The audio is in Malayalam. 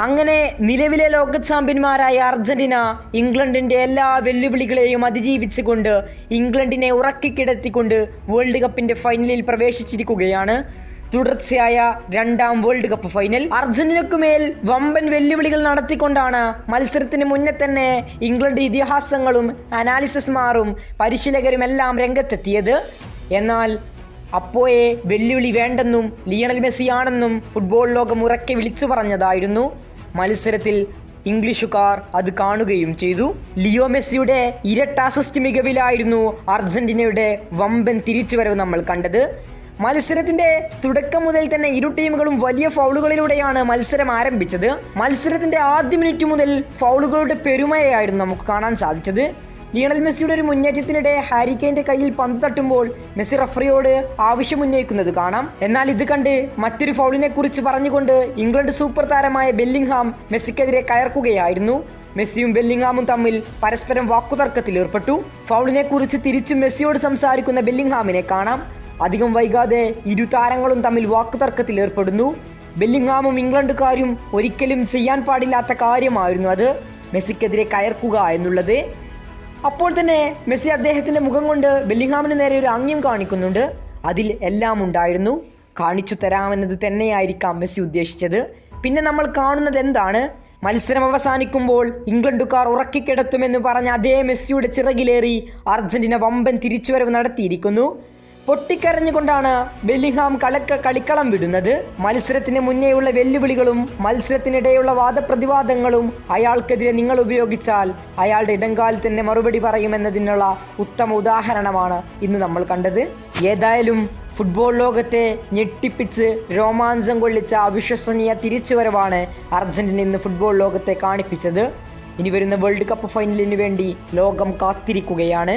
അങ്ങനെ നിലവിലെ ലോക ചാമ്പ്യന്മാരായ അർജന്റീന ഇംഗ്ലണ്ടിൻ്റെ എല്ലാ വെല്ലുവിളികളെയും അതിജീവിച്ചുകൊണ്ട് ഇംഗ്ലണ്ടിനെ ഉറക്കിക്കിടത്തിക്കൊണ്ട് വേൾഡ് കപ്പിൻ്റെ ഫൈനലിൽ പ്രവേശിച്ചിരിക്കുകയാണ്. തുടർച്ചയായ രണ്ടാം വേൾഡ് കപ്പ് ഫൈനൽ. അർജന്റീനയ്ക്കുമേൽ വമ്പൻ വെല്ലുവിളികൾ നടത്തിക്കൊണ്ടാണ് മത്സരത്തിന് മുന്നേ തന്നെ ഇംഗ്ലണ്ട് ഇതിഹാസങ്ങളും അനാലിസിസ്മാരും പരിശീലകരും എല്ലാം രംഗത്തെത്തിയത്. എന്നാൽ അപ്പോഴേ വെല്ലുവിളി വേണ്ടെന്നും ലിയണൽ മെസ്സിയാണെന്നും ഫുട്ബോൾ ലോകം ഉറക്കെ വിളിച്ചു പറഞ്ഞതായിരുന്നു. മത്സരത്തിൽ ഇംഗ്ലീഷുകാർ അത് കാണുകയും ചെയ്തു. ലിയോ മെസ്സിയുടെ ഇരട്ട അസിസ്റ്റ് മികവിലായിരുന്നു അർജന്റീനയുടെ വമ്പൻ തിരിച്ചുവരവ് നമ്മൾ കണ്ടത്. മത്സരത്തിന്റെ തുടക്കം മുതൽ തന്നെ ഇരു ടീമുകളും വലിയ ഫൗളുകളിലൂടെയാണ് മത്സരം ആരംഭിച്ചത്. മത്സരത്തിന്റെ ആദ്യ മിനിറ്റ് മുതൽ ഫൗളുകളുടെ പെരുമയായിരുന്നു നമുക്ക് കാണാൻ സാധിച്ചത്. ലിയണൽ മെസ്സിയുടെ ഒരു മുന്നേറ്റത്തിനിടെ ഹാരി കെയ്ന്റെ കയ്യിൽ പന്ത് തട്ടുമ്പോൾ മെസ്സി റഫറിയോട് ആവശ്യമുന്നയിക്കുന്നത് കാണാം. എന്നാൽ ഇത് കണ്ട് മറ്റൊരു ഫൗളിനെ കുറിച്ച് പറഞ്ഞുകൊണ്ട് ഇംഗ്ലണ്ട് സൂപ്പർ താരമായ ബെല്ലിംഗ്ഹാം മെസ്സിക്കെതിരെ കയർക്കുകയായിരുന്നു. മെസ്സിയും ബെല്ലിംഗ്ഹാമും തമ്മിൽ പരസ്പരം വാക്കുതർക്കത്തിൽ ഏർപ്പെട്ടു. ഫൗളിനെ കുറിച്ച് തിരിച്ചും മെസ്സിയോട് സംസാരിക്കുന്ന ബെല്ലിംഗ്ഹാമിനെ കാണാം. അധികം വൈകാതെ ഇരു താരങ്ങളും തമ്മിൽ വാക്കുതർക്കത്തിൽ ഏർപ്പെടുന്നു. ബെല്ലിംഗ്ഹാമും ഇംഗ്ലണ്ടുകാരും ഒരിക്കലും ചെയ്യാൻ പാടില്ലാത്ത കാര്യമായിരുന്നു അത്, മെസ്സിക്കെതിരെ കയർക്കുക എന്നുള്ളത്. അപ്പോൾ തന്നെ മെസ്സി അദ്ദേഹത്തിൻ്റെ മുഖം കൊണ്ട് ബെല്ലിംഗ്ഹാമിന് നേരെ ഒരു ആംഗ്യം കാണിക്കുന്നുണ്ട്. അതിൽ എല്ലാം ഉണ്ടായിരുന്നു. കാണിച്ചു തരാമെന്നത് തന്നെയായിരിക്കാം മെസ്സി ഉദ്ദേശിച്ചത്. പിന്നെ നമ്മൾ കാണുന്നത് എന്താണ്? മത്സരം അവസാനിക്കുമ്പോൾ ഇംഗ്ലണ്ടുകാർ ഉറക്കിക്കിടത്തുമെന്ന് പറഞ്ഞ അതേ മെസ്സിയുടെ ചിറകിലേറി അർജന്റീന വമ്പൻ തിരിച്ചുവരവ് നടത്തിയിരിക്കുന്നു. പൊട്ടിക്കരഞ്ഞുകൊണ്ടാണ് ബെല്ലിംഗ്ഹാം കളിക്കളം വിടുന്നത്. മത്സരത്തിന് മുന്നേയുള്ള വെല്ലുവിളികളും മത്സരത്തിനിടെയുള്ള വാദപ്രതിവാദങ്ങളും അയാൾക്കെതിരെ നിങ്ങൾ ഉപയോഗിച്ചാൽ അയാളുടെ ഇടങ്കാൽ തന്നെ മറുപടി പറയുമെന്നതിനുള്ള ഉത്തമ ഉദാഹരണമാണ് ഇന്ന് നമ്മൾ കണ്ടത്. ഏതായാലും ഫുട്ബോൾ ലോകത്തെ ഞെട്ടിപ്പിച്ച് രോമാഞ്ചം കൊള്ളിച്ച അവിശ്വസനീയ തിരിച്ചുവരവാണ് അർജന്റീന ഇന്ന് ഫുട്ബോൾ ലോകത്തെ കാണിപ്പിച്ചത്. ഇനി വരുന്ന വേൾഡ് കപ്പ് ഫൈനലിന് വേണ്ടി ലോകം കാത്തിരിക്കുകയാണ്.